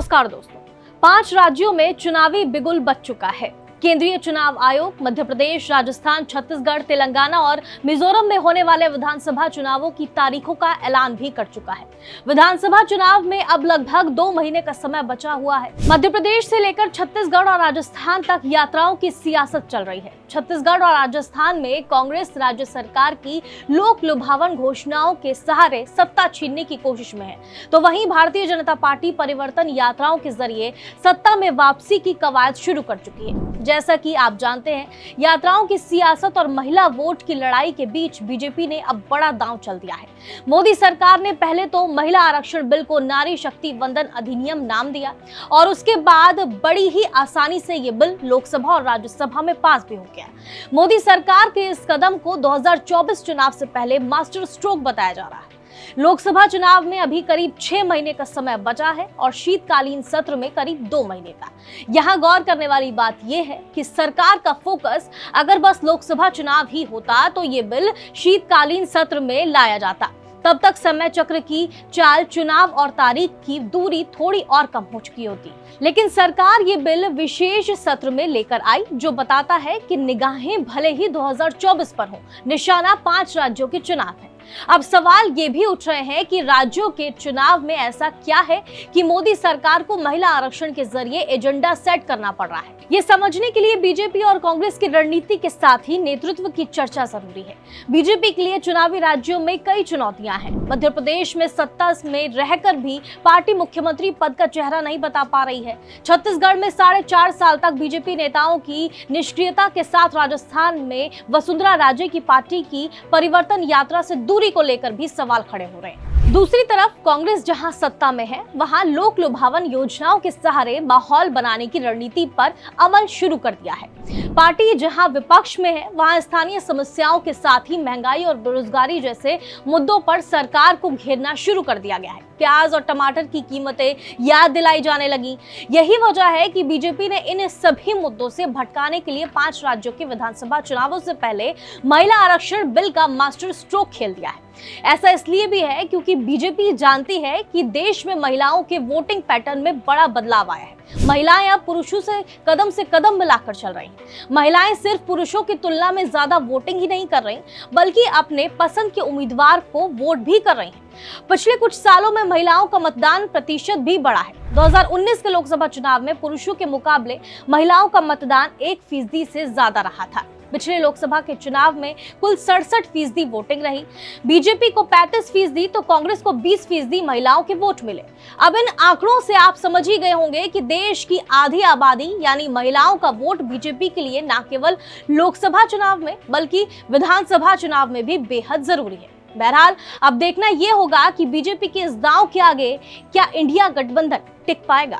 नमस्कार दोस्तों, 5 राज्यों में चुनावी बिगुल बज चुका है। केंद्रीय चुनाव आयोग मध्य प्रदेश, राजस्थान, छत्तीसगढ़, तेलंगाना और मिजोरम में होने वाले विधानसभा चुनावों की तारीखों का ऐलान भी कर चुका है। विधानसभा चुनाव में अब लगभग 2 महीने का समय बचा हुआ है। मध्य प्रदेश से लेकर छत्तीसगढ़ और राजस्थान तक यात्राओं की सियासत चल रही है। छत्तीसगढ़ और राजस्थान में कांग्रेस राज्य सरकार की लोक लुभावन घोषणाओं के सहारे सत्ता छीनने की कोशिश में है, तो वहीं भारतीय जनता पार्टी परिवर्तन यात्राओं के जरिए सत्ता में वापसी की कवायद शुरू कर चुकी है। जैसा कि आप जानते हैं, यात्राओं की सियासत और महिला वोट की लड़ाई के बीच बीजेपी ने अब बड़ा दांव चल दिया है। मोदी सरकार ने पहले तो महिला आरक्षण बिल को नारी शक्ति वंदन अधिनियम नाम दिया और उसके बाद बड़ी ही आसानी से ये बिल लोकसभा और राज्यसभा में पास भी हो गया। मोदी सरकार के इस कदम को 2024 चुनाव से पहले मास्टर स्ट्रोक बताया जा रहा है। लोकसभा चुनाव में अभी करीब 6 महीने का समय बचा है और शीतकालीन सत्र में करीब 2 महीने का। यहाँ गौर करने वाली बात यह है कि सरकार का फोकस अगर बस लोकसभा चुनाव ही होता तो ये बिल शीतकालीन सत्र में लाया जाता। तब तक समय चक्र की चाल, चुनाव और तारीख की दूरी थोड़ी और कम हो चुकी होती। लेकिन सरकार ये बिल विशेष सत्र में लेकर आई, जो बताता है कि निगाहें भले ही 2024 पर हो, निशाना 5 राज्यों के चुनाव है। अब सवाल ये भी उठ रहे हैं कि राज्यों के चुनाव में ऐसा क्या है कि मोदी सरकार को महिला आरक्षण के जरिए एजेंडा सेट करना पड़ रहा है। ये समझने के लिए बीजेपी और कांग्रेस की रणनीति के साथ ही नेतृत्व की चर्चा जरूरी है। बीजेपी के लिए चुनावी राज्यों में कई चुनौतियां हैं। मध्य प्रदेश में सत्ता में रहकर भी पार्टी मुख्यमंत्री पद का चेहरा नहीं बता पा रही है। छत्तीसगढ़ में 4.5 साल तक बीजेपी नेताओं की निष्क्रियता के साथ राजस्थान में वसुंधरा राजे की पार्टी की परिवर्तन यात्रा से दूरी को लेकर भी सवाल खड़े हो रहे हैं। दूसरी तरफ कांग्रेस जहां सत्ता में है, वहां लोक लुभावन योजनाओं के सहारे माहौल बनाने की रणनीति पर अमल शुरू कर दिया है। पार्टी जहां विपक्ष में है, वहां स्थानीय समस्याओं के साथ ही महंगाई और बेरोजगारी जैसे मुद्दों पर सरकार को घेरना शुरू कर दिया गया है। प्याज और टमाटर की कीमतें याद दिलाई जाने लगी। यही वजह है कि बीजेपी ने इन सभी मुद्दों से भटकाने के लिए 5 राज्यों के विधानसभा चुनावों से पहले महिला आरक्षण बिल का मास्टर स्ट्रोक खेल दिया है। ऐसा इसलिए भी है क्योंकि बीजेपी जानती है कि देश में महिलाओं के वोटिंग पैटर्न में बड़ा बदलाव आया है। महिलाएं अब पुरुषों से कदम मिलाकर चल रही हैं। महिलाएं सिर्फ पुरुषों की तुलना में ज्यादा वोटिंग ही नहीं कर रही, बल्कि अपने पसंद के उम्मीदवार को वोट भी कर रही हैं। पिछले कुछ सालों में महिलाओं का मतदान प्रतिशत भी बढ़ा है। 2019 के लोकसभा चुनाव में पुरुषों के मुकाबले महिलाओं का मतदान 1% से ज्यादा रहा था। पिछले लोकसभा के चुनाव में कुल 67% वोटिंग रही। बीजेपी को 35% तो कांग्रेस को 20% महिलाओं के वोट मिले। अब इन आंकड़ों से आप समझ ही गए होंगे कि देश की आधी आबादी यानी महिलाओं का वोट बीजेपी के लिए न केवल लोकसभा चुनाव में बल्कि विधानसभा चुनाव में भी बेहद जरूरी है। बहरहाल अब देखना यह होगा कि बीजेपी के इस दांव के आगे क्या इंडिया गठबंधन टिक पाएगा।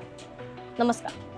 नमस्कार।